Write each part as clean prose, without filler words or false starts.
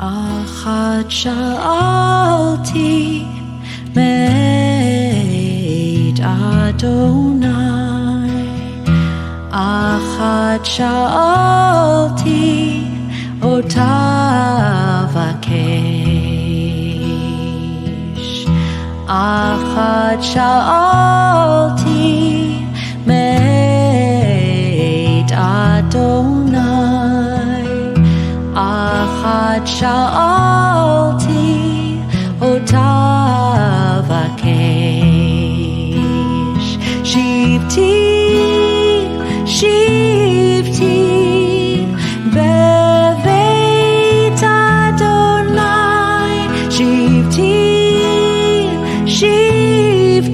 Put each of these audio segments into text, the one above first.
Achat sha'alti meit Adonai, Achat sha'alti otavakesh, Achat sha'alti meit Adonai, Achat sha'alti otavakesh, Shivti, Shivti, beveit Adonai, Shivti, Shivti,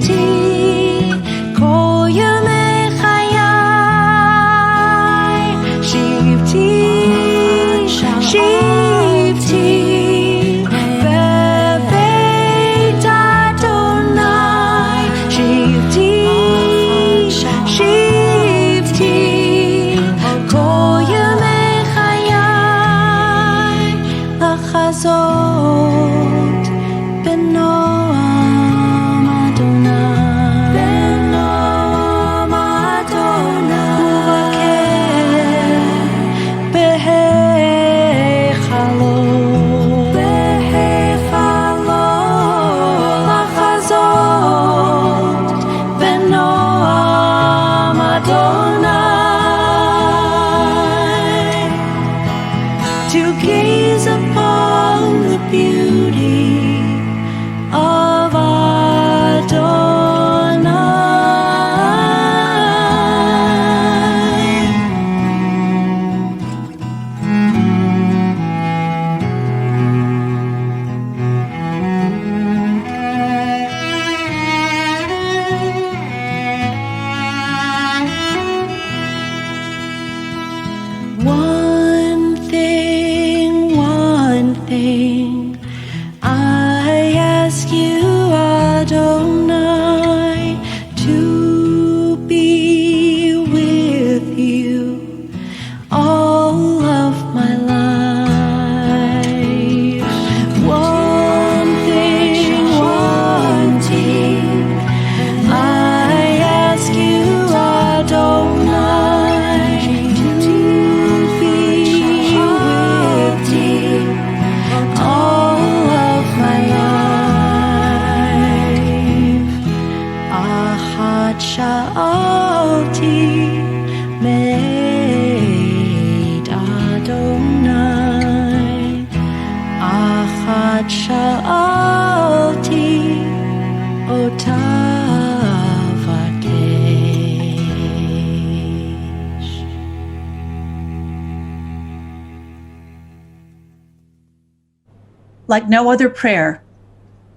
Like no other prayer,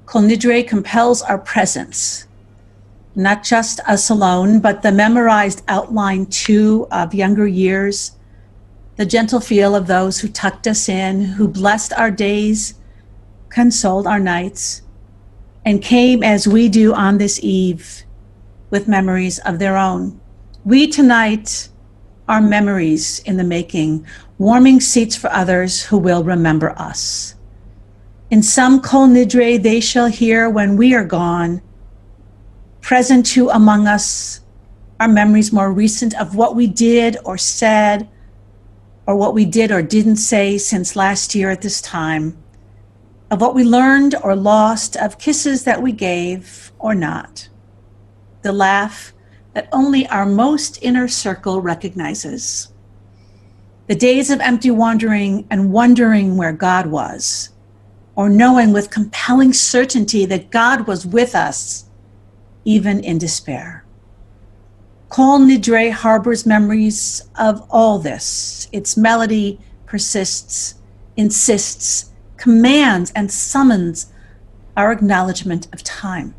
Kol Nidre compels our presence, not just us alone, but the memorized outline too of younger years, the gentle feel of those who tucked us in, who blessed our days, consoled our nights, and came as we do on this eve with memories of their own. We tonight are memories in the making, warming seats for others who will remember us. In some Kol Nidre they shall hear when we are gone, present too among us are memories more recent of what we did or said, or what we did or didn't say since last year at this time, of what we learned or lost, of kisses that we gave or not, the laugh that only our most inner circle recognizes, the days of empty wandering and wondering where God was, or knowing with compelling certainty that God was with us, even in despair. Kol Nidre harbors memories of all this. Its melody persists, insists, commands, and summons our acknowledgement of time.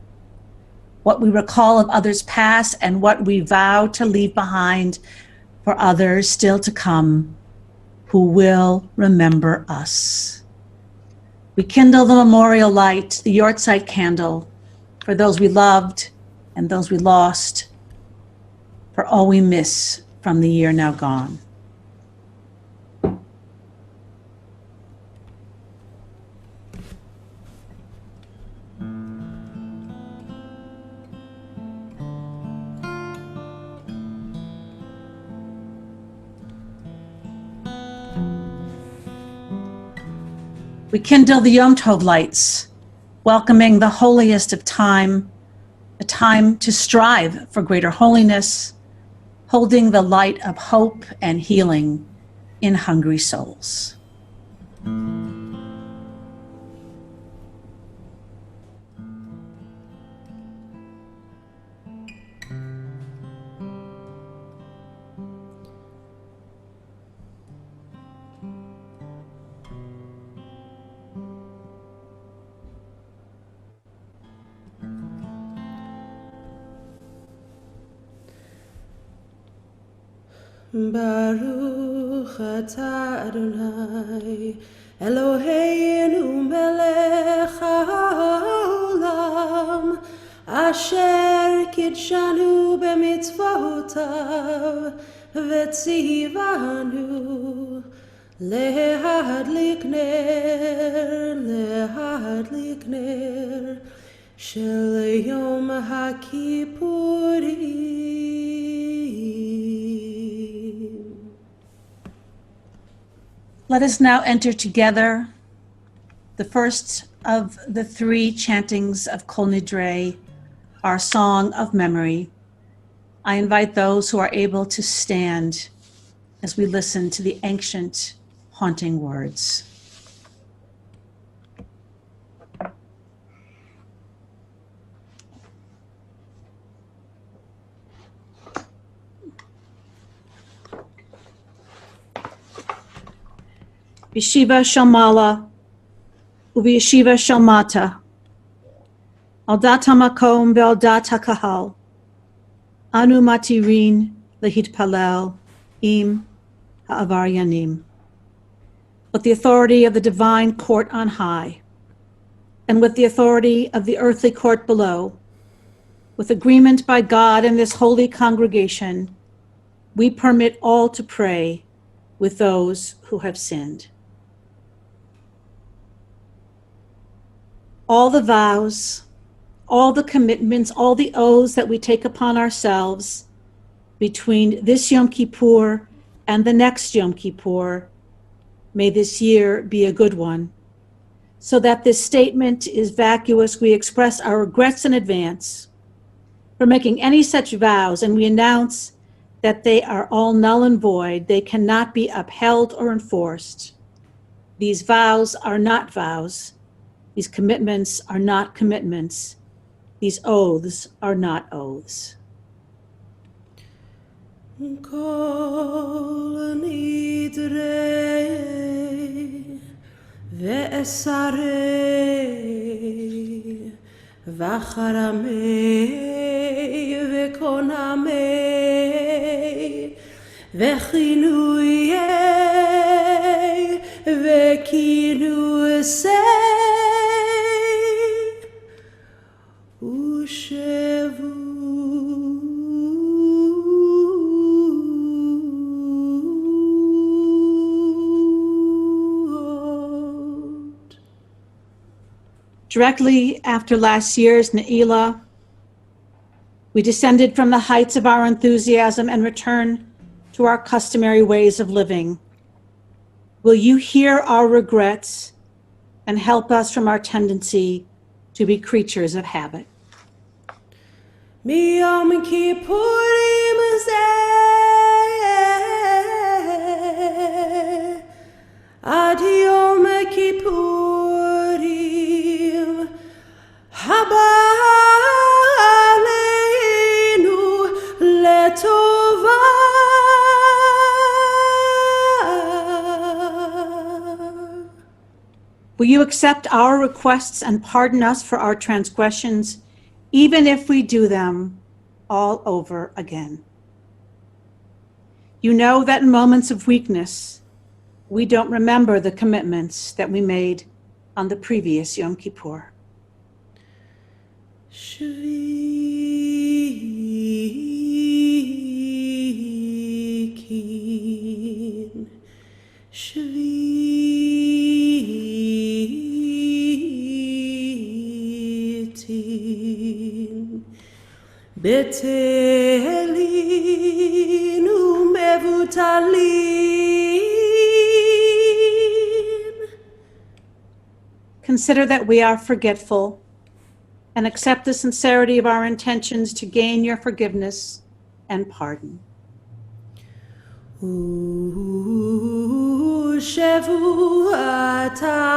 What we recall of others past and what we vow to leave behind for others still to come who will remember us. We kindle the memorial light, the Yortzeit candle, for those we loved and those we lost, for all we miss from the year now gone. We kindle the Yom Tov lights, welcoming the holiest of time, a time to strive for greater holiness, holding the light of hope and healing in hungry souls. Baruch atah Adonai Eloheinu melech haolam asher kidshanu b'mitzvotav v'tzivanu lehadlik ner shel yom hakippurim. Let us now enter together the first of the three chantings of Kol Nidre, our song of memory. I invite those who are able to stand as we listen to the ancient, haunting words. B'yeshiva shel mala, u'b'yeshiva shel mata, al dat hamakom ve'al dat hakahal, anu matirin lehitpalel im ha'avaryanim. With the authority of the divine court on high, and with the authority of the earthly court below, with agreement by God and this holy congregation, we permit all to pray with those who have sinned. All the vows, all the commitments, all the oaths that we take upon ourselves between this Yom Kippur and the next Yom Kippur, may this year be a good one. So that this statement is vacuous, we express our regrets in advance for making any such vows, and we announce that they are all null and void. They cannot be upheld or enforced. These vows are not vows. These commitments are not commitments. These oaths are not oaths. Kol Nidre ואסרי וחרמי וקונמי וכינויי וכינוסי ושבועות. Directly after last year's Ne'ilah, we descended from the heights of our enthusiasm and returned to our customary ways of living. Will you hear our regrets and help us from our tendency to be creatures of habit? מיום כיפורים זה עד יום כיפורים הבא עלינו לטובה. Will you accept our requests and pardon us for our transgressions, even if we do them all over again? You know that in moments of weakness, we don't remember the commitments that we made on the previous Yom Kippur. שוויקים, שוויתים, בטלים ומבוטלים. Consider that we are forgetful and accept the sincerity of our intentions to gain your forgiveness and pardon. שבועתנה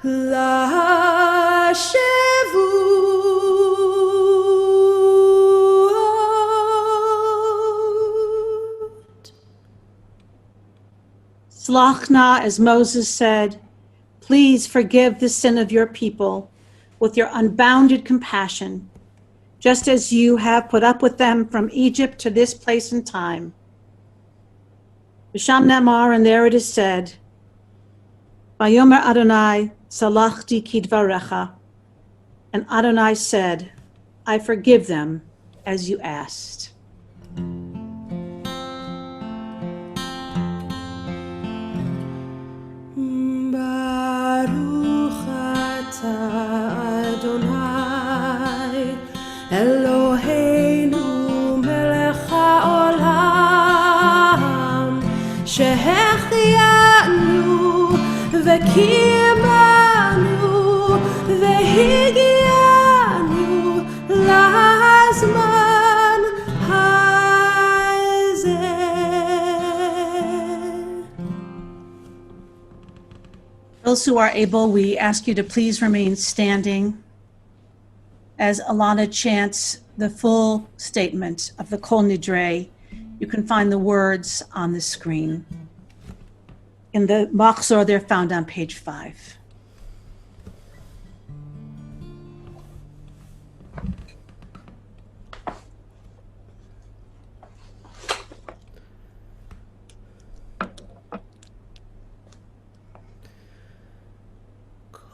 לשבועות. Slachna, as Moses said, please forgive the sin of your people with your unbounded compassion, just as you have put up with them from Egypt to this place and time. V'sham Nemar, and there it is said, Vayomer Adonai, salachti kidvarecha, and Adonai said, I forgive them as you asked. Baruch atah Adonai Eloheinu melech haolam שהחיינו וקיימנו והגיענו לזמן הזה. Those who are able, we ask you to please remain standing as Elana chants the full statement of the Kol Nidre. You can find the words on the screen. In the Machzor, they're found on page 5. Kol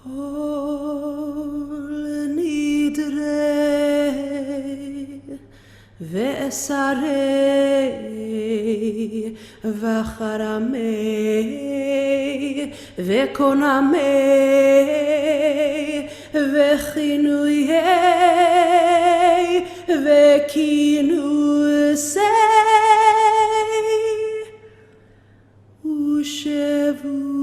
Nidre ve'esarei v'charamei ve'konamei ve'chinuyei ve'kinusei ושבועות.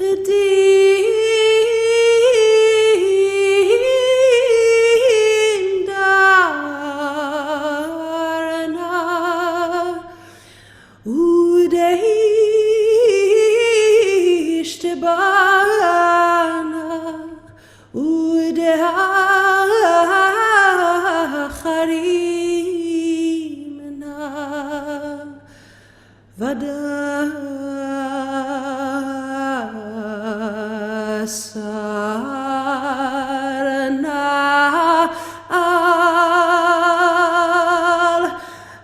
דין דרנה ודהשתבנה ודהשתבנה Vadasarna al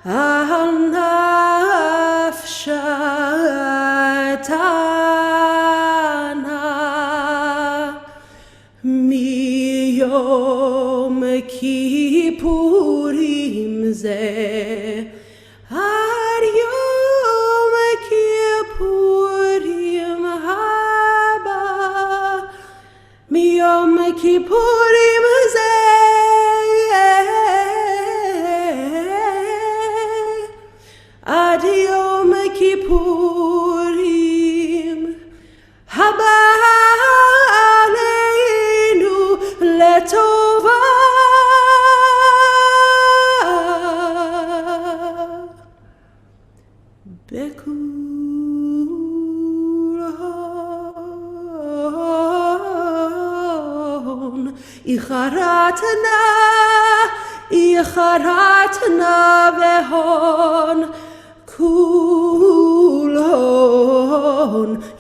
anafshatana miyom kippurim ze ad yom kippurim haba miyom kippurim ze ad yom kippurim haba aleinu letova bekulon icharatna vehon kulon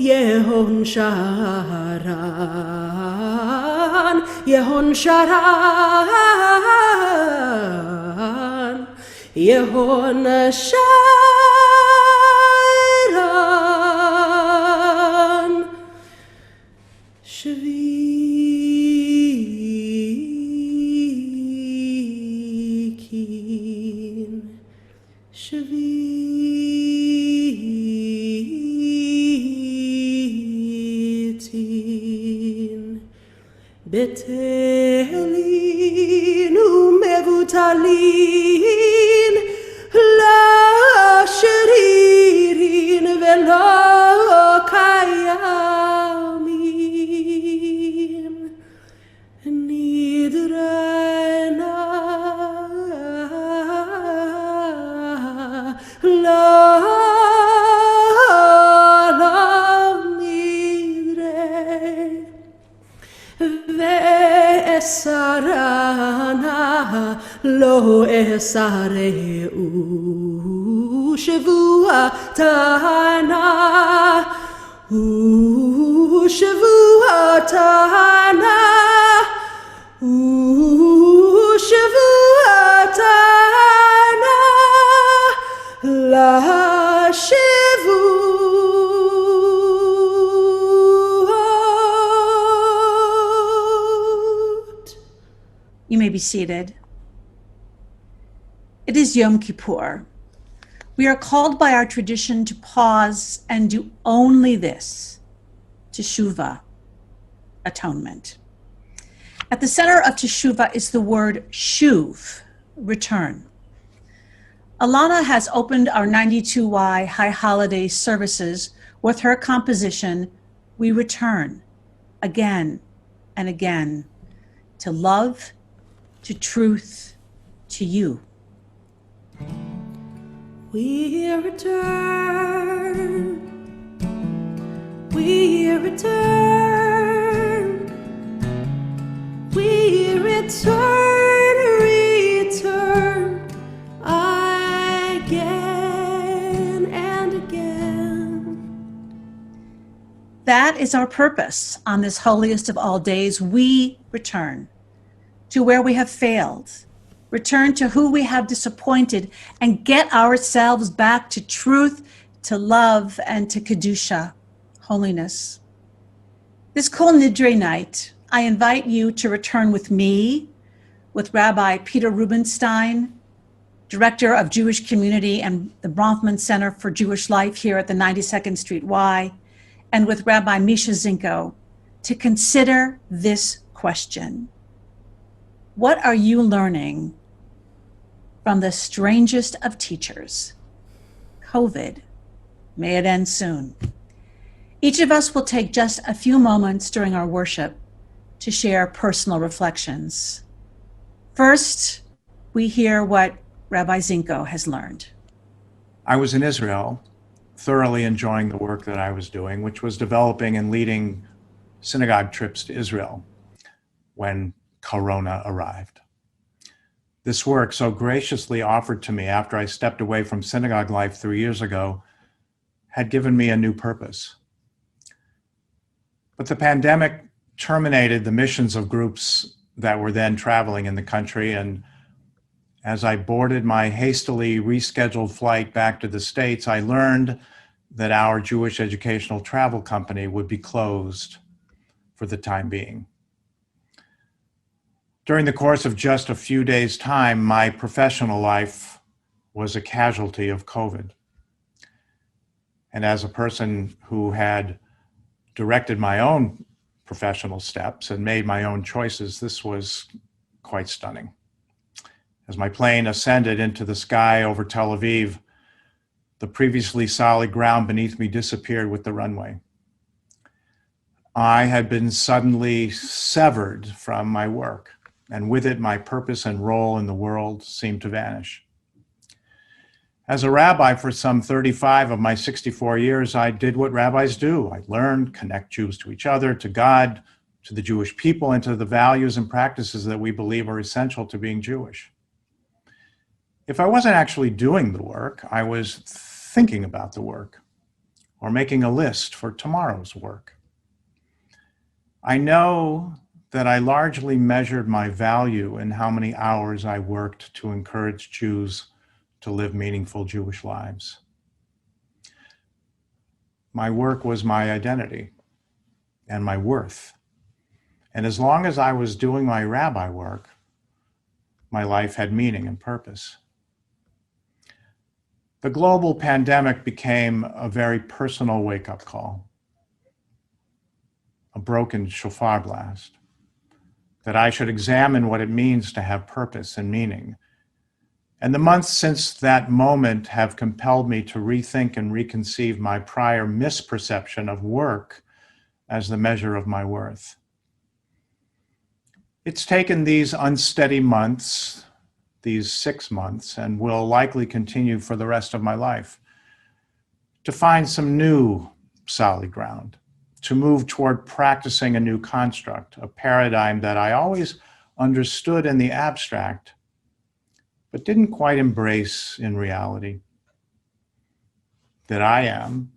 yehon sharan yehon sharan yehon sharan shvikin shvitin betelin umevutalin la shririn velo kayamin nidrena la nidre ve'esarana lo esareu shvuatana shvuatana shvuatana la shivut. You may be seated. It is Yom Kippur. We are called by our tradition to pause and do only this, teshuvah, atonement. At the center of teshuvah is the word shuv, return. Elana has opened our 92Y High Holiday services with her composition, We Return, again and again, to love, to truth, to you. We return, we return, we return, return again and again. That is our purpose on this holiest of all days. We return to where we have failed, return to who we have disappointed, and get ourselves back to truth, to love, and to Kedusha, holiness. This Kol Nidre night, I invite you to return with me, with Rabbi Peter Rubinstein, Director of Jewish Community and the Bronfman Center for Jewish Life here at the 92nd Street Y, and with Rabbi Misha Zinko, to consider this question. What are you learning from the strangest of teachers, COVID? May it end soon. Each of us will take just a few moments during our worship to share personal reflections. First, we hear what Rabbi Zinko has learned. I was in Israel, thoroughly enjoying the work that I was doing, which was developing and leading synagogue trips to Israel when Corona arrived. This work, so graciously offered to me after I stepped away from synagogue life 3 years ago, had given me a new purpose. But the pandemic terminated the missions of groups that were then traveling in the country, and as I boarded my hastily rescheduled flight back to the States, I learned that our Jewish educational travel company would be closed for the time being. During the course of just a few days' time, my professional life was a casualty of COVID. And as a person who had directed my own professional steps and made my own choices, this was quite stunning. As my plane ascended into the sky over Tel Aviv, the previously solid ground beneath me disappeared with the runway. I had been suddenly severed from my work, and with it, my purpose and role in the world seemed to vanish. As a rabbi for some 35 of my 64 years, I did what rabbis do. I learned, connect Jews to each other, to God, to the Jewish people, and to the values and practices that we believe are essential to being Jewish. If I wasn't actually doing the work, I was thinking about the work or making a list for tomorrow's work. I know that I largely measured my value in how many hours I worked to encourage Jews to live meaningful Jewish lives. My work was my identity and my worth. And as long as I was doing my rabbi work, my life had meaning and purpose. The global pandemic became a very personal wake-up call, a broken shofar blast, that I should examine what it means to have purpose and meaning. And the months since that moment have compelled me to rethink and reconceive my prior misperception of work as the measure of my worth. It's taken these unsteady months, these 6 months, and will likely continue for the rest of my life, to find some new solid ground, to move toward practicing a new construct, a paradigm that I always understood in the abstract, but didn't quite embrace in reality. That I am,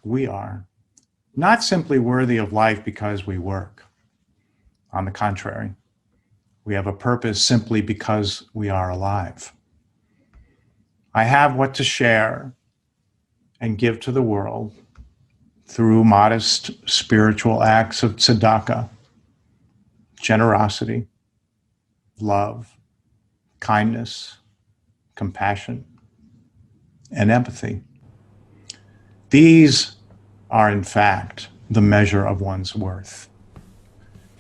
we are, not simply worthy of life because we work. On the contrary, we have a purpose simply because we are alive. I have what to share and give to the world through modest spiritual acts of tzedakah, generosity, love, kindness, compassion, and empathy. These are, in fact, the measure of one's worth.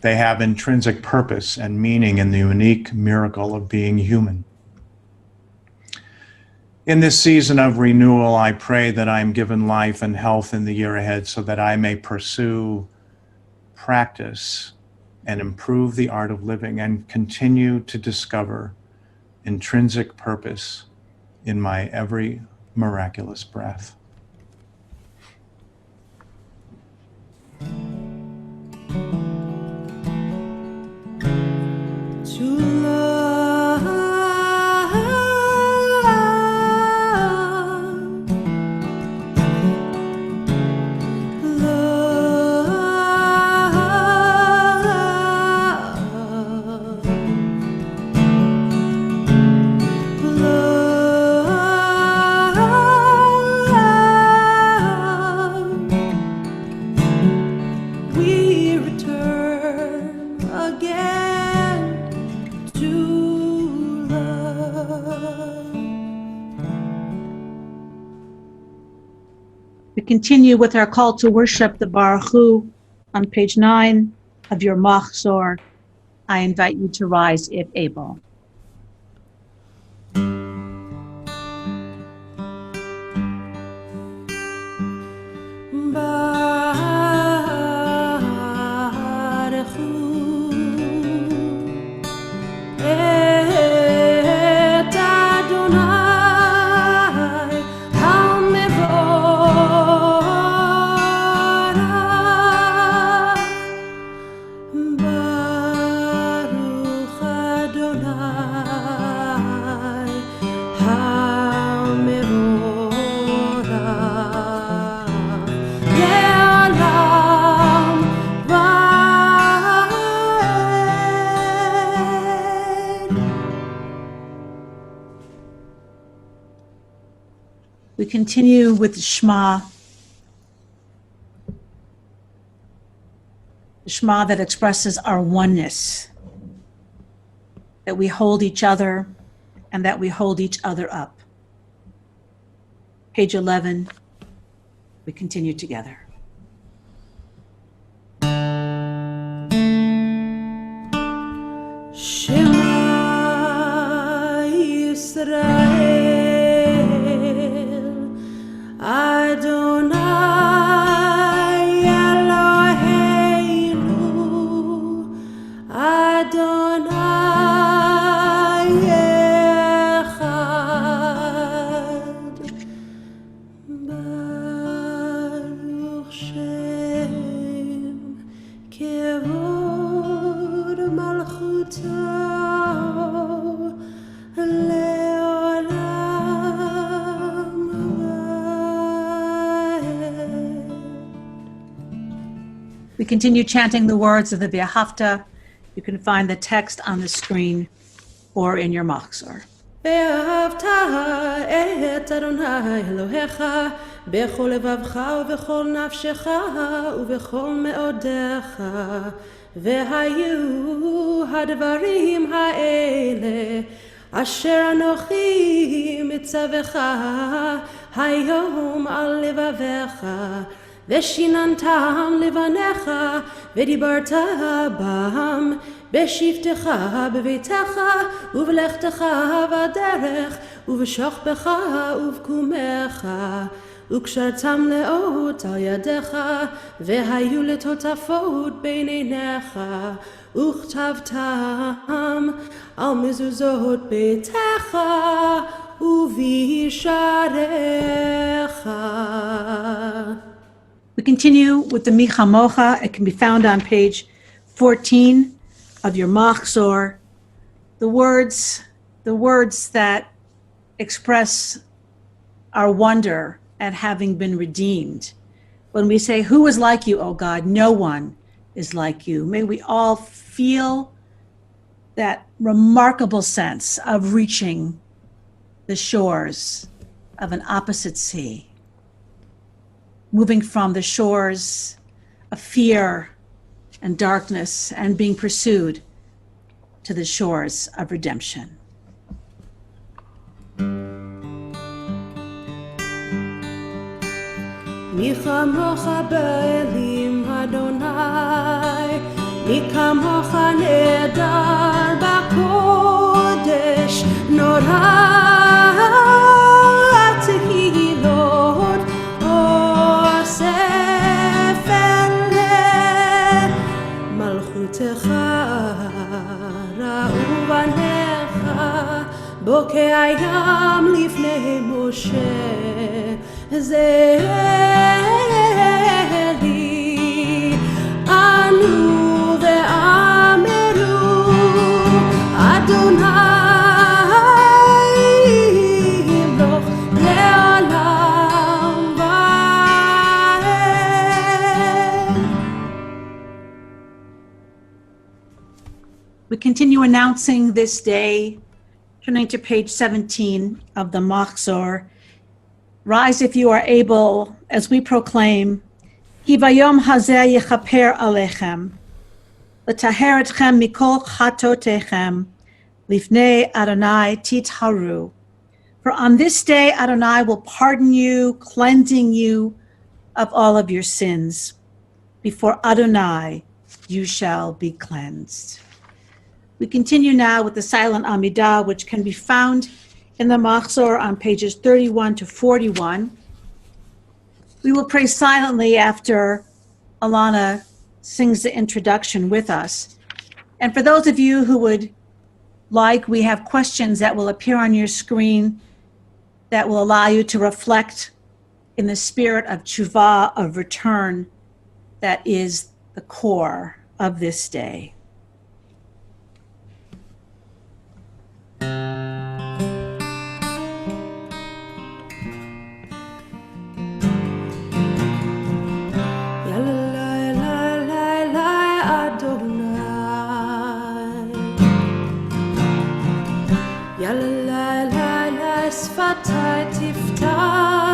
They have intrinsic purpose and meaning in the unique miracle of being human. In this season of renewal, I pray that I am given life and health in the year ahead so that I may pursue, practice, and improve the art of living and continue to discover intrinsic purpose in my every miraculous breath. To love, we return again to love. We continue with our call to worship, the Baruch Hu, on page 9 of your Machzor. I invite you to rise if able. Baruch Hu et Adonai HaMevorach. Baruch Adonai We continue with the Shema. The Shema that expresses our oneness, that we hold each other and that we hold each other up. Page 11, we continue together. Shema Yisrael Adonai Eloheinu Adonai Echad Baruch Shem Kevod Malchuto We continue chanting the words of the V'ahavta. You can find the text on the screen or in your machzor. ואהבת את אדוני אלוהיך בכל לבבך ובכל נפשך ובכל מאודיך והיו הדברים האלה אשר אנוכי מצווך היום על לבביך ושיננתם לבניך ודיברת בם בשבתך בביתך ובלכתך בדרך ובשוכבך ובקומך וקשרתם לאות על ידיך והיו לטוטפות בין עיניך וכתבתם על מזוזות ביתך ובישעריך. We continue with the Micha Mocha. It can be found on page 14 of your machzor. The words that express our wonder at having been redeemed. When we say, "Who is like you, O God?" No one is like you. May we all feel that remarkable sense of reaching the shores of an opposite sea, moving from the shores of fear and darkness and being pursued to the shores of redemption. מי כמוך באלים אדוני, מי כמוך נהדר בקודש, נורא תהילות אוסף מלכותך ראו בניך בוקע ים לפני משה זה לי אנו ואמרו אדוני ימלוך לעולם ועד. We continue announcing this day, turning to page 17 of the Machzor. Rise if you are able, as we proclaim, Ki vayom hazeh yechaper alechem, l'taher etchem mikol chatotechem, lifnei Adonai titharu. For on this day Adonai will pardon you, cleansing you of all of your sins. Before Adonai you shall be cleansed. We continue now with the silent Amidah, which can be found in the Machzor on pages 31 to 41. We will pray silently after Elana sings the introduction with us. And for those of you who would like, we have questions that will appear on your screen that will allow you to reflect in the spirit of tshuva, of return, that is the core of this day. שפתי תפתח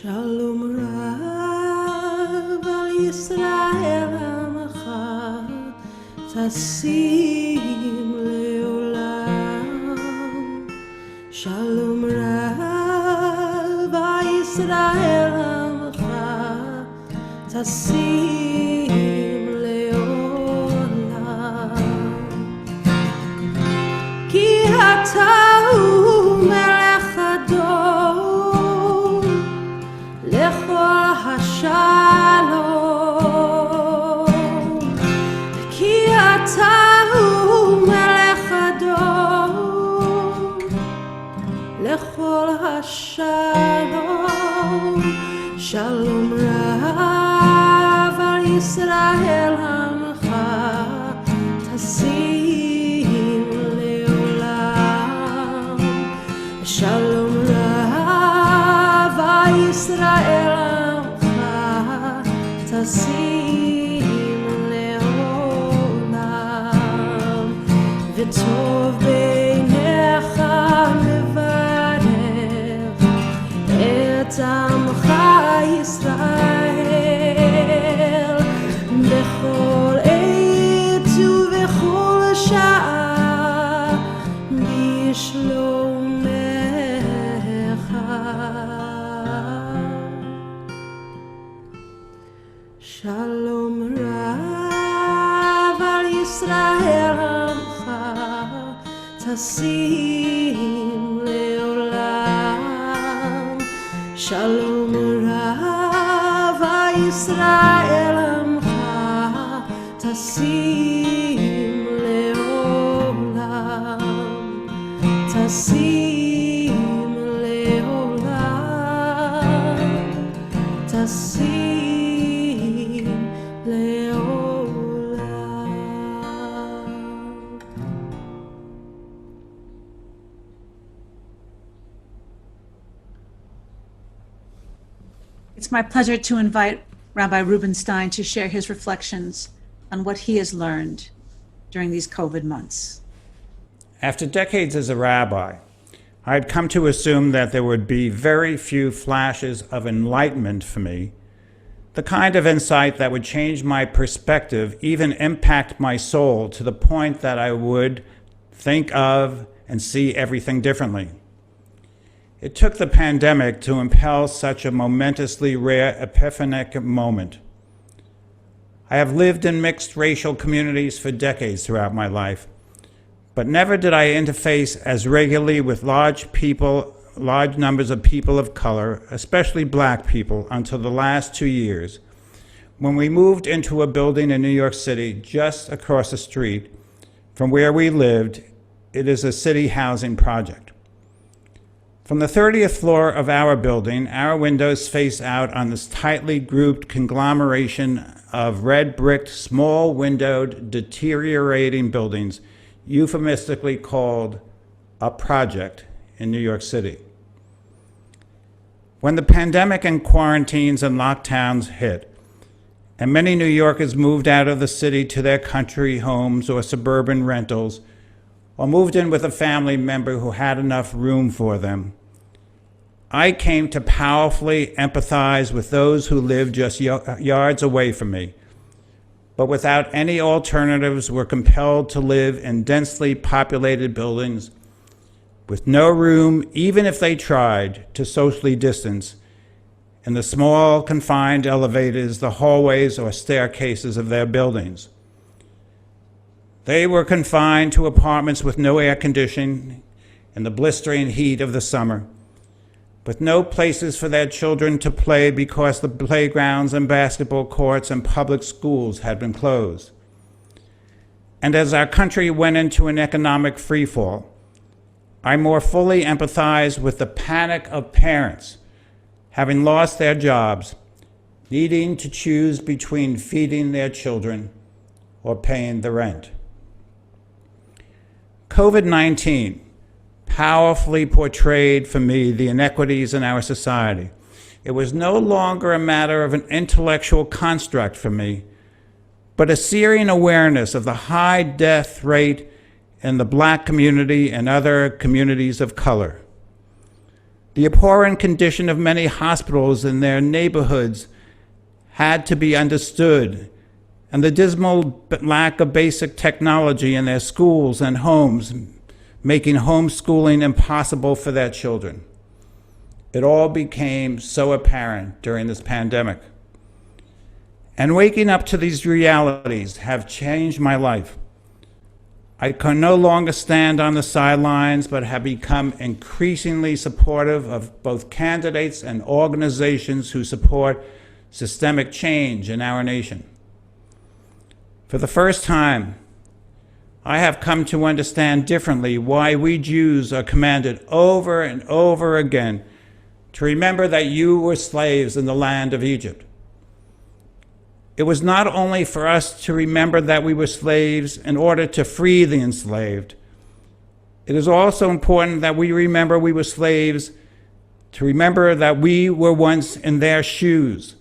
Shalom Rav al Yisrael Amacha Tasim Leolam. Shalom Rav al Yisrael Amacha Tasim Leolam. Ki Hatahu Melech Adon Lechol HaShalom. Ki Atahu Melech Adon Lechol HaShalom. Shalom Rav al Yisrael Amacha Tasim Leolam. Shalom Rav al Yisrael Amcha Tasim Leolam. V'tov beinecha levarech et Amcha Yisrael bechol עת ובכל שעה בשלומך. Shalom Rav al Yisrael Amcha Tasim Leolam. Shalom Rav al Yisrael Amcha Tasim Leolam. Tasim Leolam. Tasim Leolam. It's my pleasure to invite Rabbi Rubinstein to share his reflections on what he has learned during these COVID months. After decades as a rabbi, I had come to assume that there would be very few flashes of enlightenment for me, the kind of insight that would change my perspective, even impact my soul to the point that I would think of and see everything differently. It took the pandemic to impel such a momentously rare epiphanic moment. I have lived in mixed racial communities for decades throughout my life, but never did I interface as regularly with large numbers of people of color, especially Black people, until the last 2 years, when we moved into a building in New York City just across the street from where we lived. It is a city housing project. From the 30th floor of our building, our windows face out on this tightly grouped conglomeration of red bricked, small windowed, deteriorating buildings, euphemistically called a project in New York City. When the pandemic and quarantines and lockdowns hit, and many New Yorkers moved out of the city to their country homes or suburban rentals, or moved in with a family member who had enough room for them, I came to powerfully empathize with those who lived just yards away from me, but without any alternatives were compelled to live in densely populated buildings with no room, even if they tried, to socially distance in the small, confined elevators, the hallways, or staircases of their buildings. They were confined to apartments with no air conditioning in the blistering heat of the summer, with no places for their children to play because the playgrounds and basketball courts and public schools had been closed. And as our country went into an economic freefall, I more fully empathize with the panic of parents having lost their jobs, needing to choose between feeding their children or paying the rent. COVID-19 powerfully portrayed for me the inequities in our society. It was no longer a matter of an intellectual construct for me, but a searing awareness of the high death rate in the Black community and other communities of color. The abhorrent condition of many hospitals in their neighborhoods had to be understood, and the dismal lack of basic technology in their schools and homes, making homeschooling impossible for their children. It all became so apparent during this pandemic. And waking up to these realities have changed my life. I can no longer stand on the sidelines, but have become increasingly supportive of both candidates and organizations who support systemic change in our nation. For the first time, I have come to understand differently why we Jews are commanded over and over again to remember that you were slaves in the land of Egypt. It was not only for us to remember that we were slaves in order to free the enslaved. It is also important that we remember we were slaves to remember that we were once in their shoes.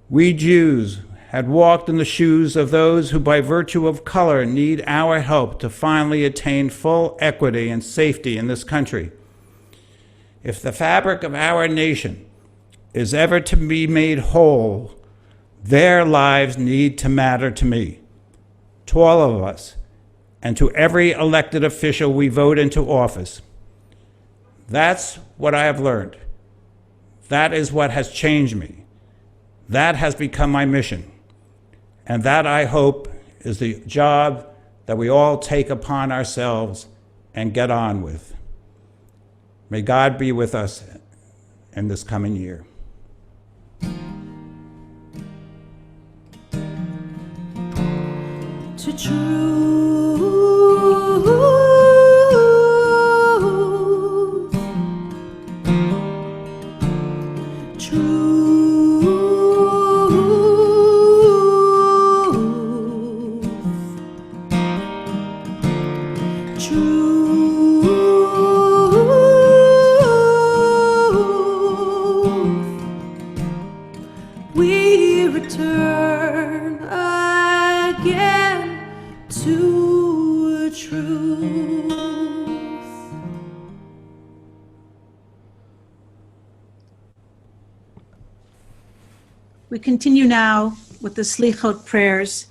We Jews had walked in the shoes of those who by virtue of color need our help to finally attain full equity and safety in this country. If the fabric of our nation is ever to be made whole, their lives need to matter to me, to all of us, and to every elected official we vote into office. That's what I have learned. That is what has changed me. That has become my mission. And that, I hope, is the job that we all take upon ourselves and get on with. May God be with us in this coming year. To truth, we return again to truth. We continue now with the Slichot prayers.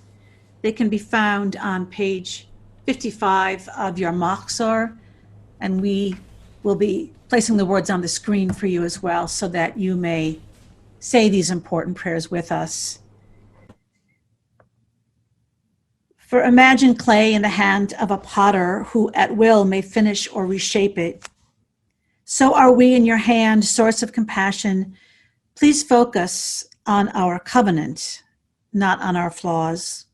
They can be found on page 55 of your Machzor, and we will be placing the words on the screen for you as well so that you may say these important prayers with us. For imagine clay in the hand of a potter who at will may finish or reshape it. So are we in your hand, source of compassion. Please focus on our covenant, not on our flaws.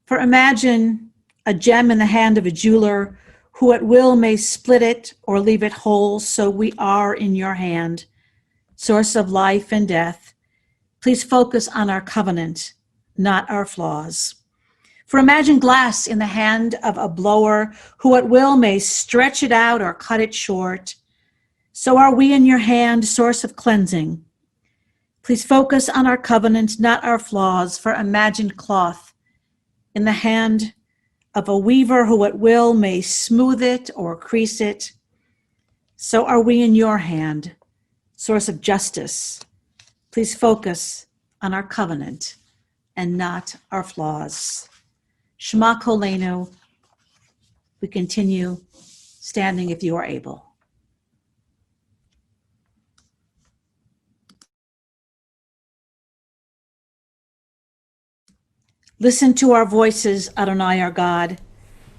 For imagine a gem in the hand of a jeweler who at will may split it or leave it whole. So we are in your hand, source of life and death. Please focus on our covenant, not our flaws. For imagine glass in the hand of a blower who at will may stretch it out or cut it short. So are we in your hand, source of cleansing. Please focus on our covenant, not our flaws. For imagine cloth in the hand of a weaver who at will may smooth it or crease it. So are we in your hand, source of justice. Please focus on our covenant and not our flaws. Shema Kolenu. We continue standing if you are able. Listen to our voices, Adonai our God.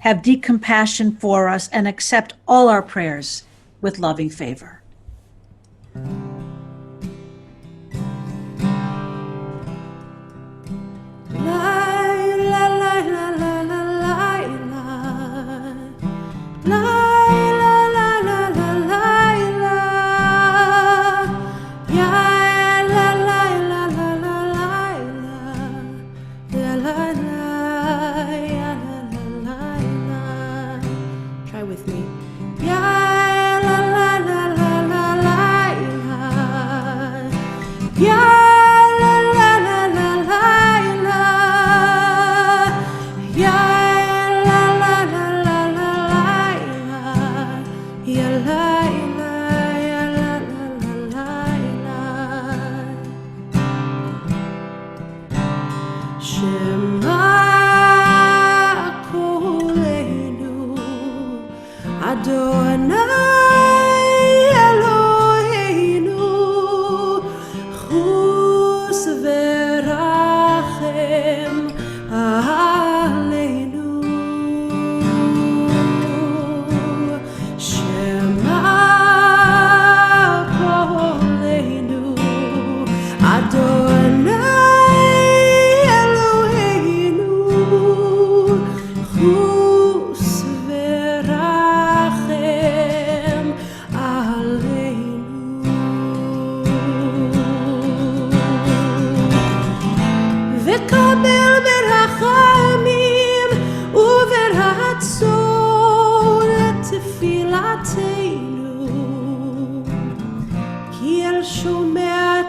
Have deep compassion for us and accept all our prayers with loving favor. Try with me.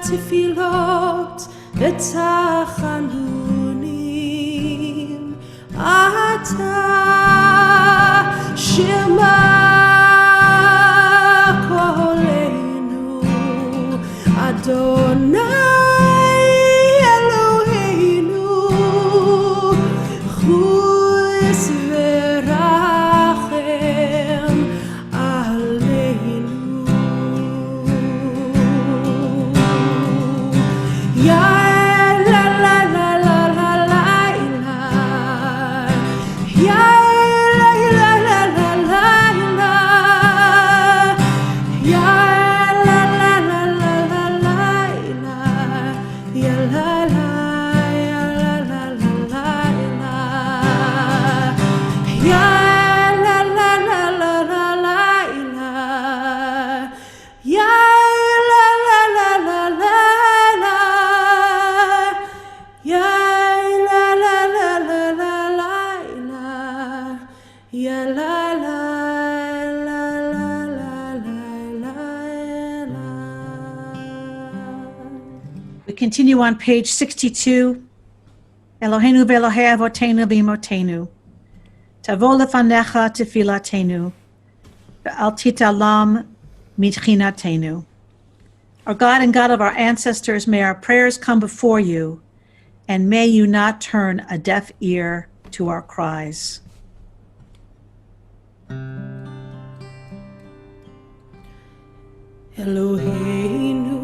תפילות ותחנונים אתה שמע קולנו אדוני אלוהינו חוס ורחם עלינו Continue on page 62. Eloheinu ve'Elohei avotenu v'imotenu, tavo lefanecha tefilatenu, ve'al titalam mitchinatenu. Our God and God of our ancestors, may our prayers come before you, and may you not turn a deaf ear to our cries. Eloheinu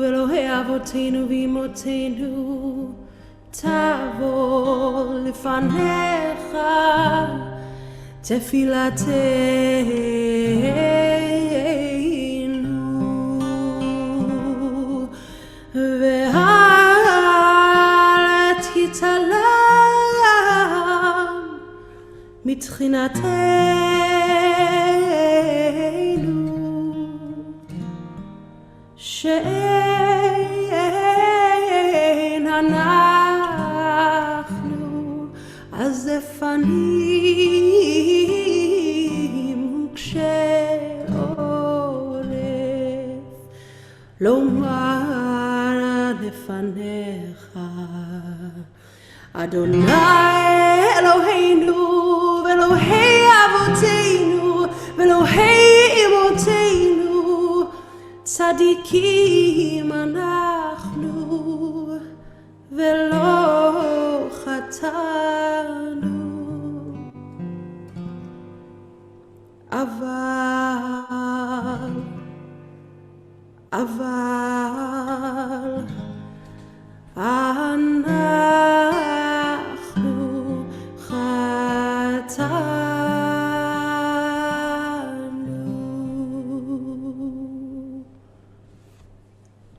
Elohei avotenu v'imotenu, tavo lefanecha tefilatenu, ve'al titalam mitchinatenu, שאין אנחנו הזפנים קשה עורף לומר לפניך אדוני אלוהינו ואלוהי אבותינו ואלוהי אמותינו צדיקים אנחנו ולא חטאנו, אבל אנחנו חטאנו.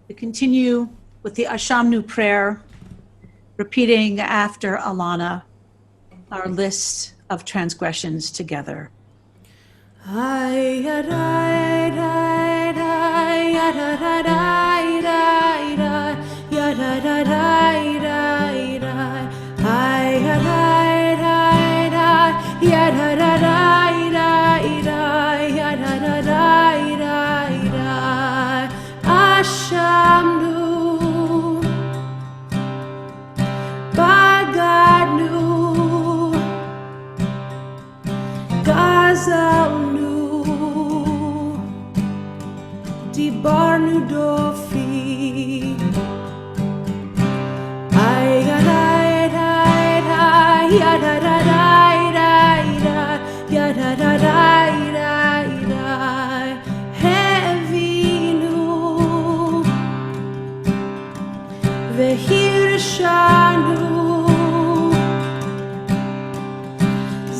We continue with the Ashamnu prayer, repeating after Elana our list of transgressions together. Ashamnu, bagadnu, gazalnu, dibarnu dofi. Vehirshanu,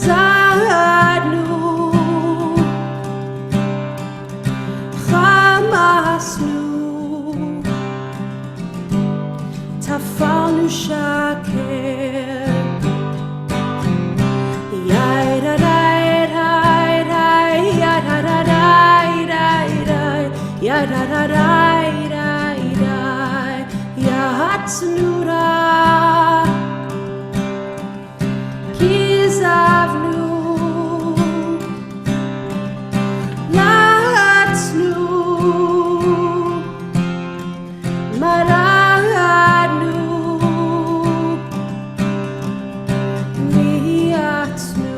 Zadnu, Chamasnu, Tafalnu Shaker, Yatsnura, Kizavnu, Latsnu, Maragnu, Niatsnu,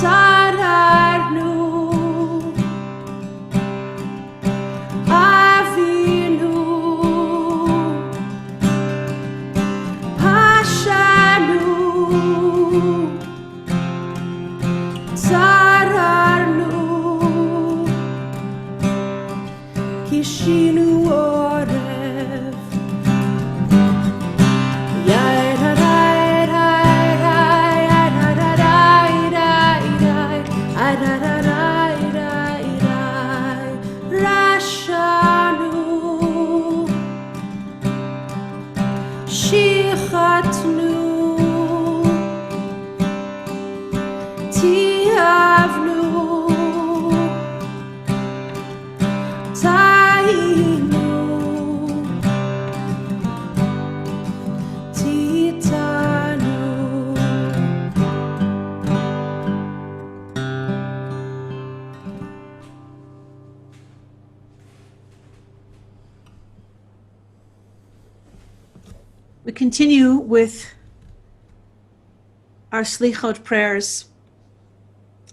Sararnu, Avinu, Pashanu, Sararnu, Kishinu Orev. Rashanu, Shichatnu, Tiavnu, Tainu, Titanu. We continue with our slichot prayers,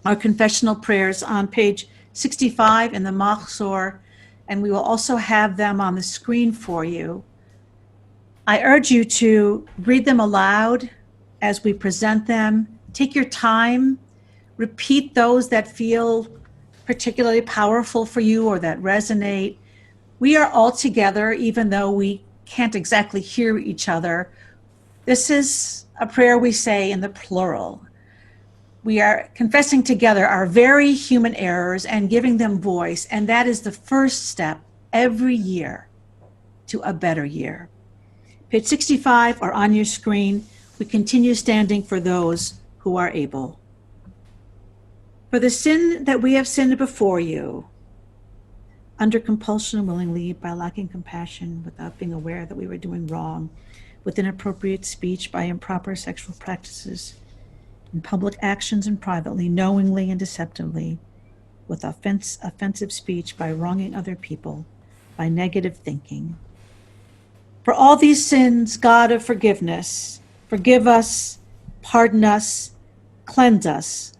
our confessional prayers on page 65 in the Machzor, and we will also have them on the screen for you. I urge you to read them aloud as we present them. Take your time, repeat those that feel particularly powerful for you or that resonate. We are all together, even though we can't exactly hear each other. This is a prayer we say in the plural. We are confessing together our very human errors and giving them voice, and that is the first step every year to a better year. Page 65 are on your screen. We continue standing for those who are able. For the sin that we have sinned before you, under compulsion unwillingly, by lacking compassion, without being aware that we were doing wrong, with inappropriate speech, by improper sexual practices, in public actions and privately, knowingly and deceptively, with offensive speech, by wronging other people, by negative thinking. For all these sins, God of forgiveness, forgive us, pardon us, cleanse us.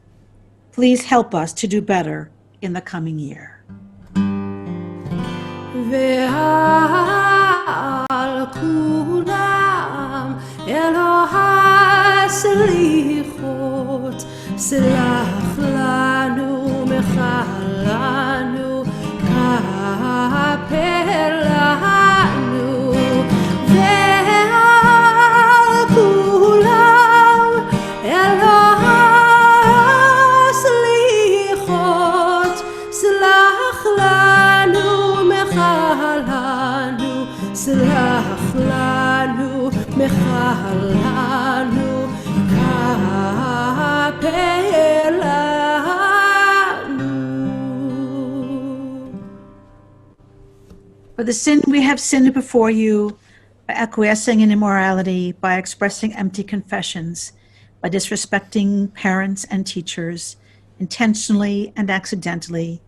Please help us to do better in the coming year. ועל כולם אלוהי סליחות, סלח לנו, מחל לנו, כפר לנו. ועל כולם אלוהי סליחות, סלח לנו, מחל לנו, סלח לנו, מחל לנו, כפר לנו. For the sin we have sinned before you, by acquiescing in immorality, by expressing empty confessions, by disrespecting parents and teachers, intentionally and accidentally,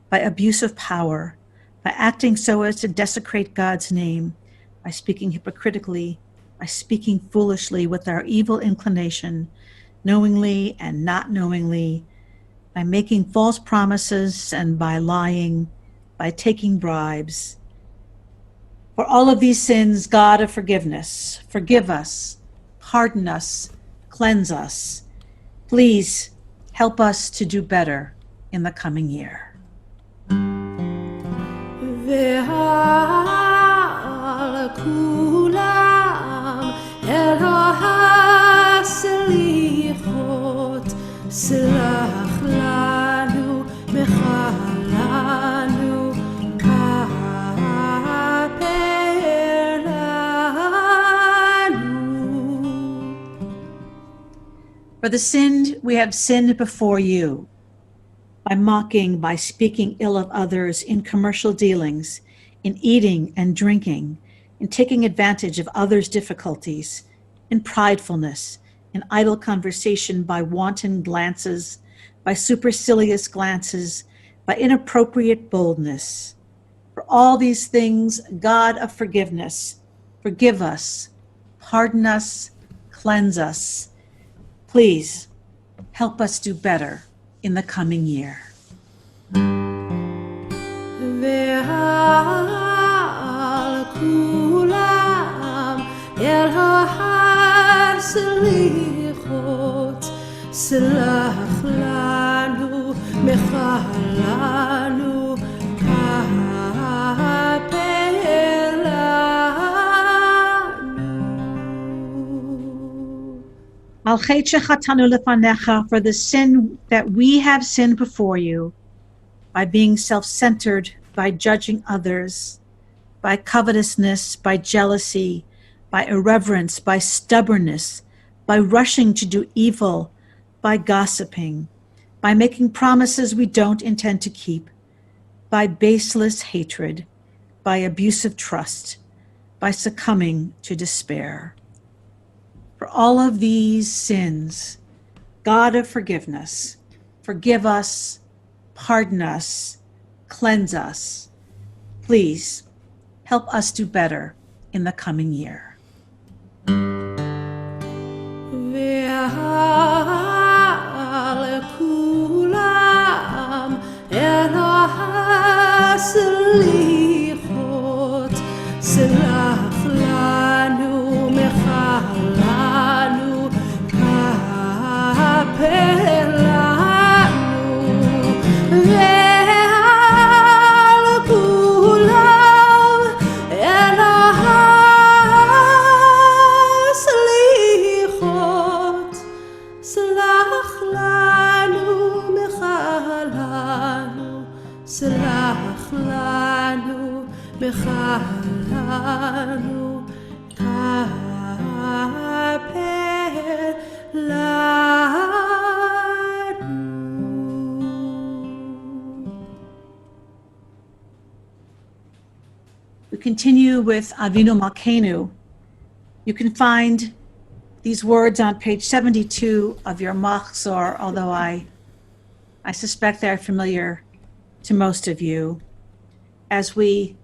by abuse of power, by acting so as to desecrate God's name, by speaking hypocritically, by speaking foolishly with our evil inclination, knowingly and not knowingly, by making false promises and by lying, by taking bribes. For all of these sins, God of forgiveness, forgive us, pardon us, cleanse us. Please help us to do better in the coming year. ועל כולם אלוהי סליחות, סלח לנו, מחל לנו, כפר לנו. For the sin we have sinned before you, by mocking, by speaking ill of others in commercial dealings, in eating and drinking, in taking advantage of others' difficulties, in pridefulness, in idle conversation, by wanton glances, by supercilious glances, by inappropriate boldness. For all these things, God of forgiveness, forgive us, pardon us, cleanse us. Please help us do better in the coming year. ועל כולם אלוהי סליחות, סלח לנו, מחל לנו, כפר לנו. Al chet shechatanu lefanecha, for the sin that we have sinned before you, by being self-centered, by judging others, by covetousness, by jealousy, by irreverence, by stubbornness, by rushing to do evil, by gossiping, by making promises we don't intend to keep, by baseless hatred, by abusive trust, by succumbing to despair. For all of these sins, God of forgiveness, forgive us, pardon us, cleanse us. Please help us do better in the coming year. ועל כולם אלוהי סליחות, סלח לנו, מחל לנו, כפר לנו. ועל כולם אלוהי סליחות, סלח לנו, מחל לנו, סלח לנו, מחל לנו, כפר לנו. We continue with Avinu Malkeinu. You can find these words on page 72 of your Machzor, although I suspect they're familiar to most of you, as we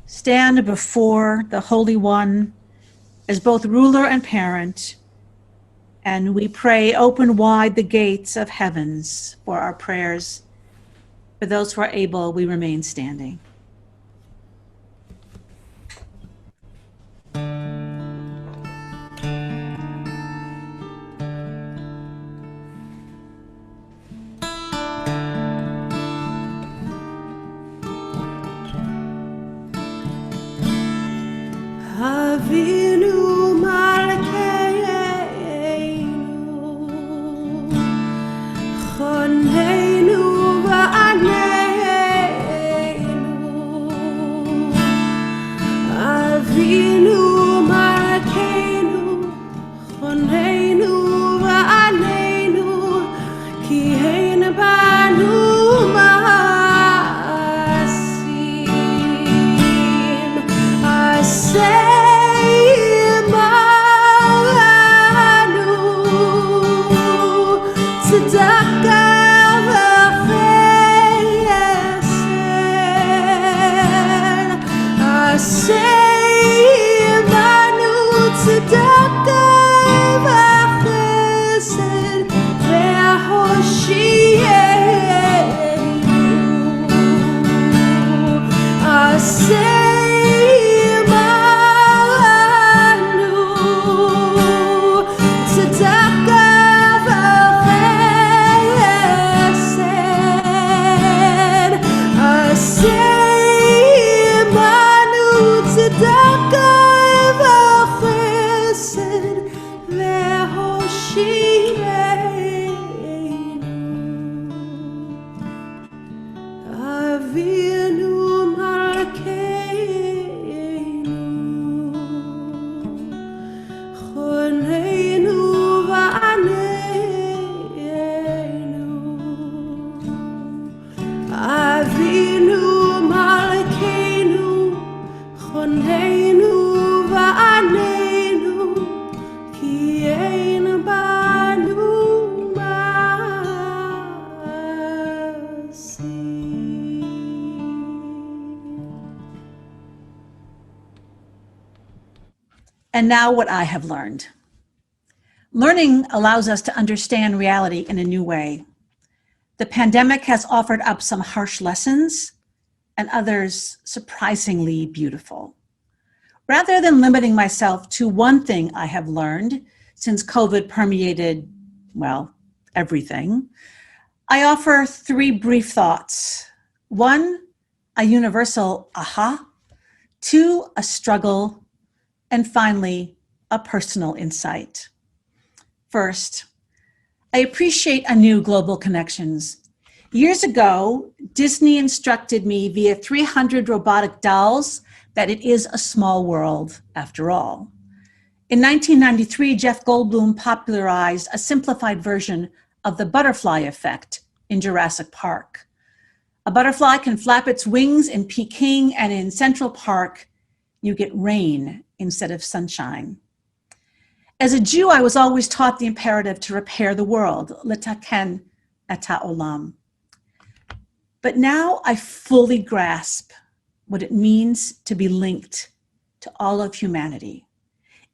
stand before the Holy One as both ruler and parent, and we pray, open wide the gates of heavens for our prayers. For those who are able, we remain standing. Avinu Malkeinu, Choneinu va'aneinu. Avinu Malkeinu, Choneinu va'aneinu, ki ein banu ma'asim. Aseh And now what I have learned. Learning allows us to understand reality in a new way. The pandemic has offered up some harsh lessons and others surprisingly beautiful. Rather than limiting myself to one thing I have learned since COVID permeated, well, everything, I offer three brief thoughts. One, a universal aha. Two, a struggle. And finally, a personal insight. First, I appreciate anew global connections. Years ago, Disney instructed me via 300 robotic dolls that it is a small world after all. In 1993, Jeff Goldblum popularized a simplified version of the butterfly effect in Jurassic Park. A butterfly can flap its wings in Peking, and in Central Park, you get rain instead of sunshine. As a Jew, I was always taught the imperative to repair the world, litaken et ha'olam. But now I fully grasp what it means to be linked to all of humanity.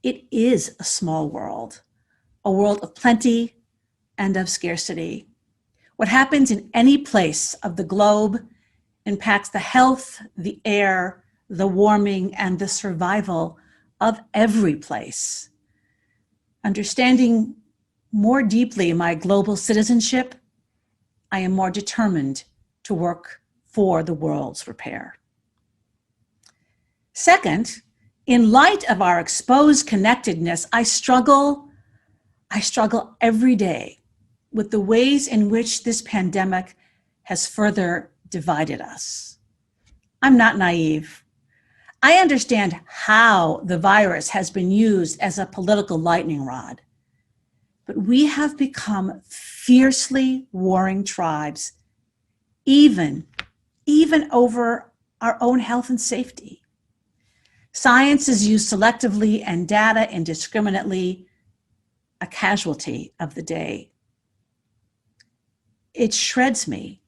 It is a small world, a world of plenty and of scarcity. What happens in any place of the globe impacts the health, the air, the warming, and the survival of every place. Understanding more deeply my global citizenship, I am more determined to work for the world's repair. Second, in light of our exposed connectedness, I struggle every day with the ways in which this pandemic has further divided us. I'm not naive. I understand how the virus has been used as a political lightning rod, but we have become fiercely warring tribes, even over our own health and safety. Science is used selectively and data indiscriminately, a casualty of the day. It shreds me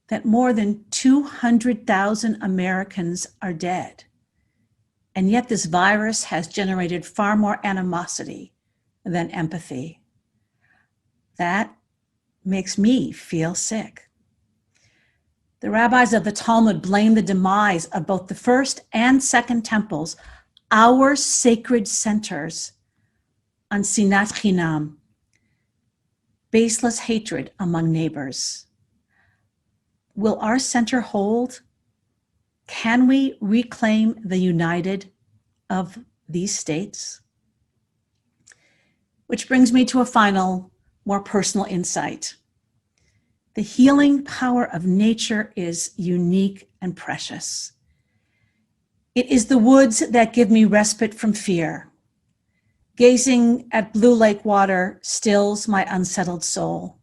that more than 200,000 Americans are dead. And yet this virus has generated far more animosity than empathy. That makes me feel sick. The rabbis of the Talmud blame the demise of both the first and second temples, our sacred centers, on sinat chinam, baseless hatred among neighbors. Will our center hold? Can we reclaim the united of these states? Which brings me to a final, more personal insight. The healing power of nature is unique and precious. It is the woods that give me respite from fear. Gazing at blue lake water stills my unsettled soul.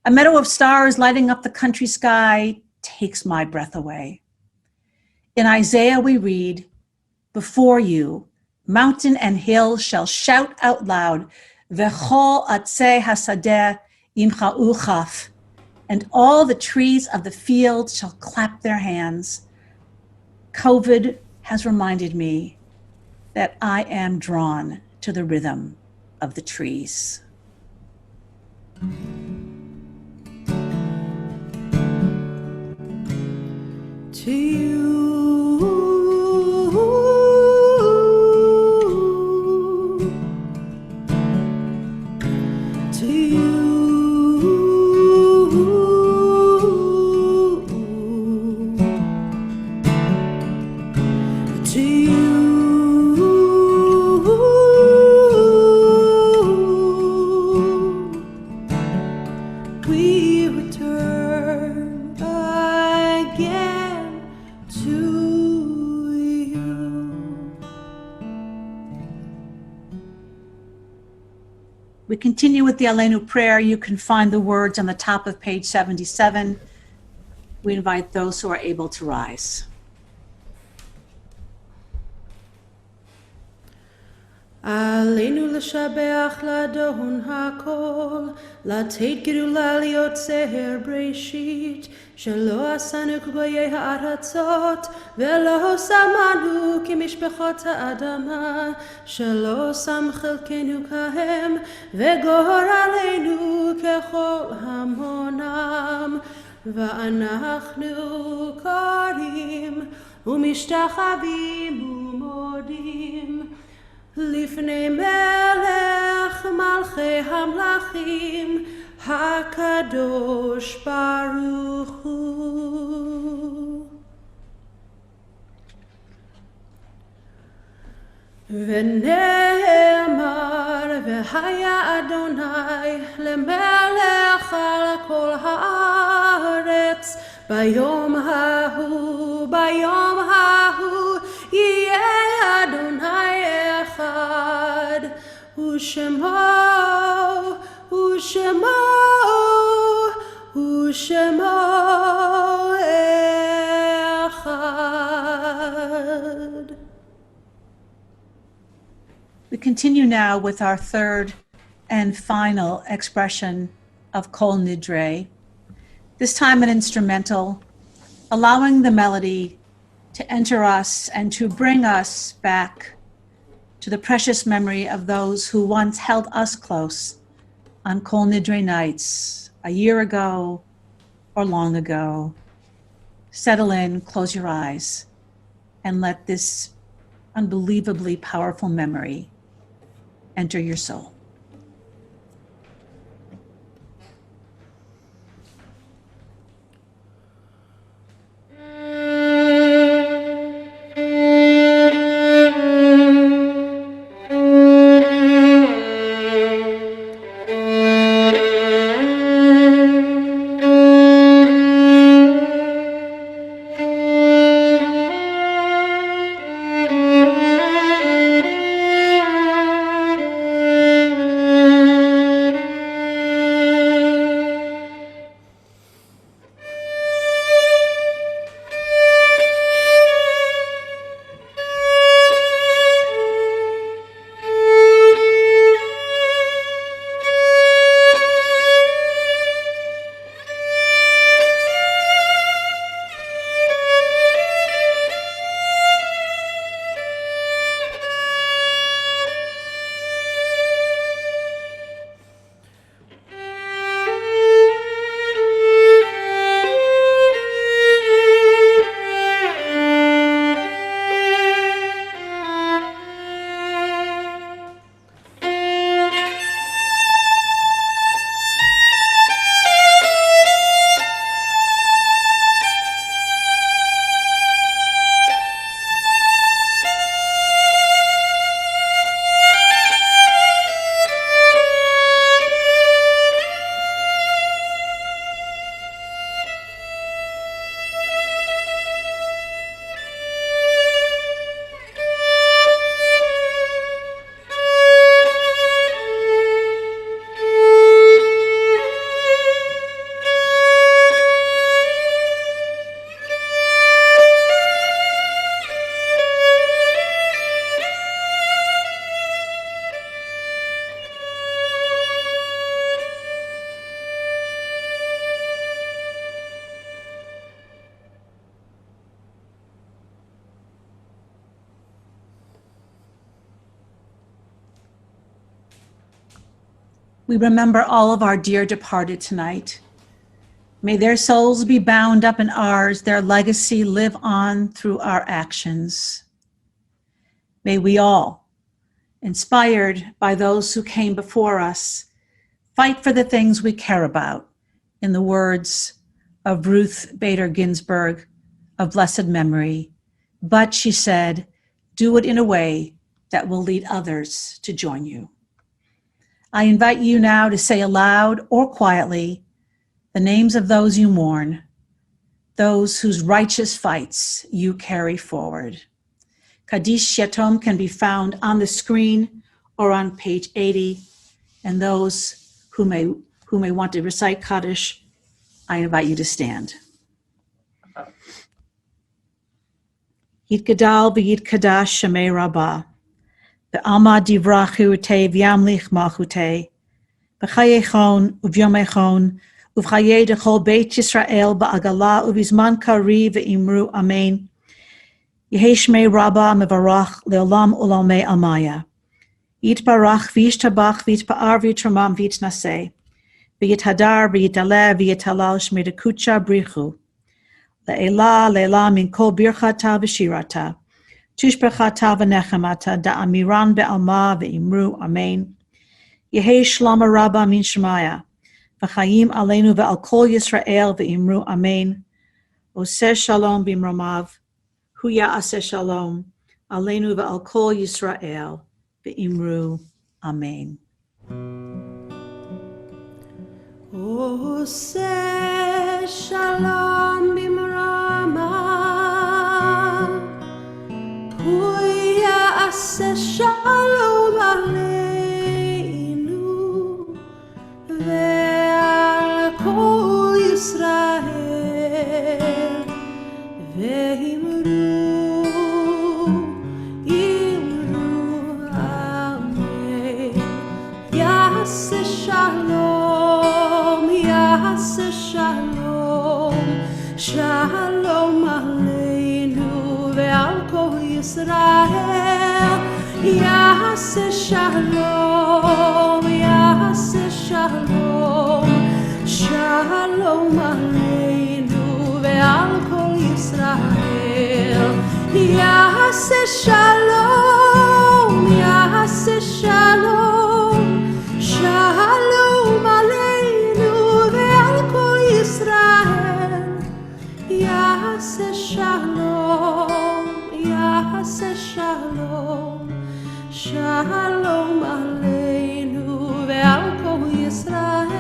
A meadow of stars lighting up the country sky takes my breath away. In Isaiah we read, "Before you, mountain and hill shall shout out loud, V'chol atzei hasadeh yimcha'u chaf, and all the trees of the field shall clap their hands." COVID has reminded me that I am drawn to the rhythm of the trees. To you, to you, to you, we return again to you. We continue with the Alenu prayer. You can find the words on the top of page 77. We invite those who are able to rise. עלינו לשבח לאדון הכל, לתת גדולה ליוצר בראשית, שלא עשנו כגויי הארצות, ולא שמנו כמשפחות האדמה, שלא שם חלקנו כהם, וגורלנו ככל המונם. ואנחנו קוראים ומשתחווים ומודים לפני מלך מלכי המלכים הקדוש ברוך הוא. ונאמר והיה אדוני למלך על כל הארץ ביום ההוא יהיה אדוני אחד ושמו אחד. We continue now with our third and final expression of Kol Nidre, this time an instrumental, allowing the melody to enter us and to bring us back to the precious memory of those who once held us close on Kol Nidre nights a year ago or long ago. Settle in, close your eyes, and let this unbelievably powerful memory enter your soul. We remember all of our dear departed tonight. May their souls be bound up in ours, their legacy live on through our actions. May we all, inspired by those who came before us, fight for the things we care about, in the words of Ruth Bader Ginsburg of blessed memory. But, she said, do it in a way that will lead others to join you. I invite you now to say aloud or quietly the names of those you mourn, those whose righteous fights you carry forward. Kaddish Yatom can be found on the screen or on page 80, and those who may want to recite Kaddish, I invite you to stand. Yitgadal v'yitkadash Shemei Rabbah, v'alma divrachu te v'yamlich malchute, v'chayechon uvyomechon, uv'chaye dechol beit Yisrael ba'agala uvizman kari v'imru amen. Yehi Shmei Rabbah mevarach leolam ulamei amaya. Yitbarach v'yishtabach v'yitpa'ar v'yitramam v'yitnaseh. V'yithadar v'yitalev v'yitalal Shmei dekucha brichu. Le'ela min kol birchata v'shirata. Tushbechata v'nechemata da'amiran be'alma v'imru amen. Yehi shlama Rabbah min Shemaya. V'chayim aleinu ve'al kol Yisrael v'imru amen. Oseh shalom b'imromav. Hu ya'aseh shalom. Aleinu ve'al kol Yisrael v'imru amen. Oseh shalom b'imromav. Hu ya'aseh shalom aleinu ve'al kol Yisrael ve'imru amen. Ya'aseh shalom, ya'aseh shalom, shalom aleinu ve'al kol Yisrael. Ya'aseh shalom, ya'aseh shalom, shalom aleinu ve'al kol Yisrael. Ya'aseh shalom, ya'aseh shalom, shalom aleinu ve'al kol Yisrael. Ya'aseh shalom, ya'aseh shalom, shalom aleinu ve'al kol Yisrael.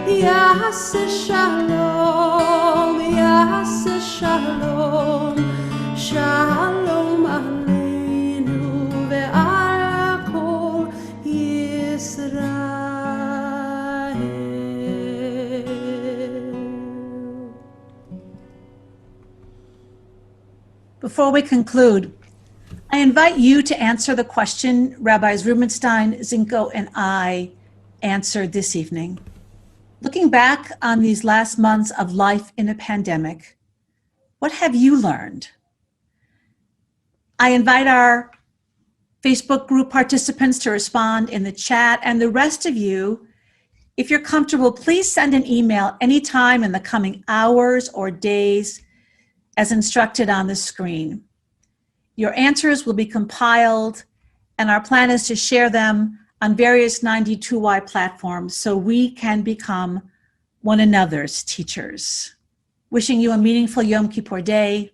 Ya'aseh shalom, ya'aseh shalom, shalom aleinu ve'al kol Yisrael. Before we conclude, I invite you to answer the question Rabbis Rubinstein, Zinko, and I answered this evening. Looking back on these last months of life in a pandemic, what have you learned? I invite our Facebook group participants to respond in the chat, and the rest of you, if you're comfortable, please send an email anytime in the coming hours or days as instructed on the screen. Your answers will be compiled, and our plan is to share them on various 92Y platforms so we can become one another's teachers. Wishing you a meaningful Yom Kippur day,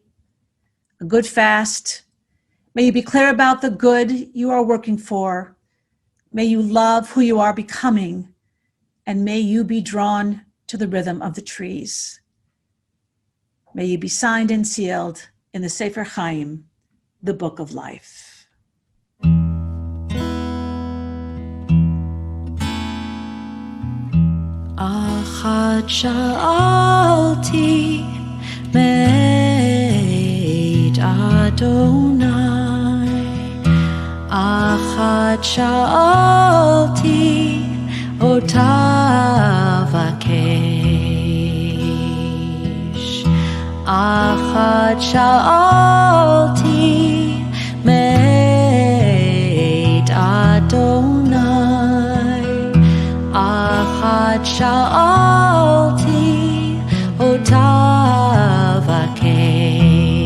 a good fast. May you be clear about the good you are working for. May you love who you are becoming, and may you be drawn to the rhythm of the trees. May you be signed and sealed in the Sefer Chaim, the book of life. Achat sha'alti meit Adonai. Achat sha'alti otavakesh. Achat sha'alti meit Adonai. Achat sha'alti ota vakesh.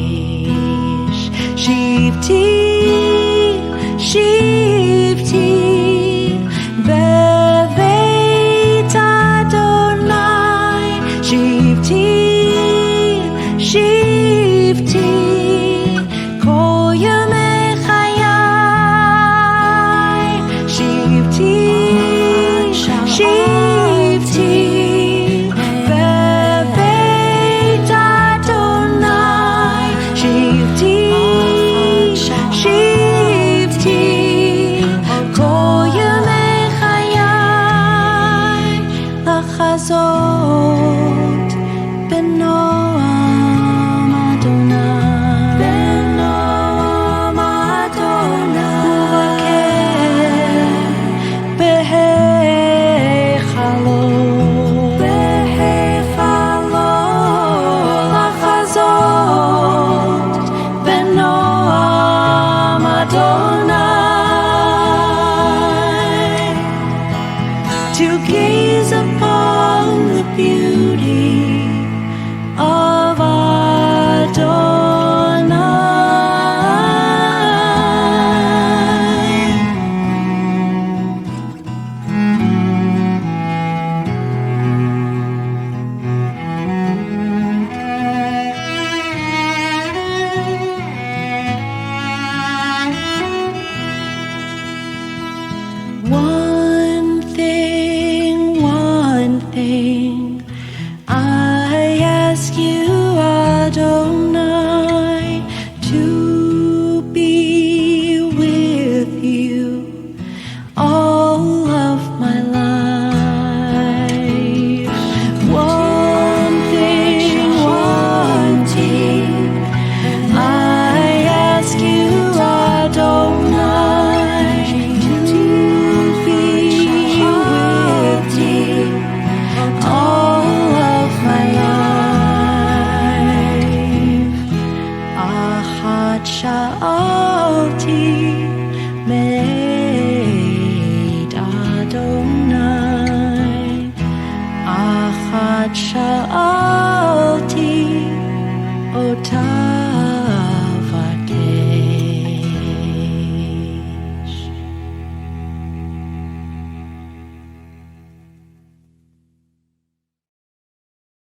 Shivti, shivti, beveit Adonai. Shivti, shivti, kol yamei chayai. Shivti, shivti, beveit Adonai. Shivti, shivti, kol yamei chayai. Lachazot b'noam Adonai. B'noam Adonai. Uvakeh behechalo. Behechalo. Lachazot b'noam Adonai. To gaze upon the beauty of Adonai. One thing, I ask you, Adonai, to be with you all of my life. One thing, I ask you, Adonai, to be with you all of my life. Achat sha'alti me'ed Adonai. Achat sha'alti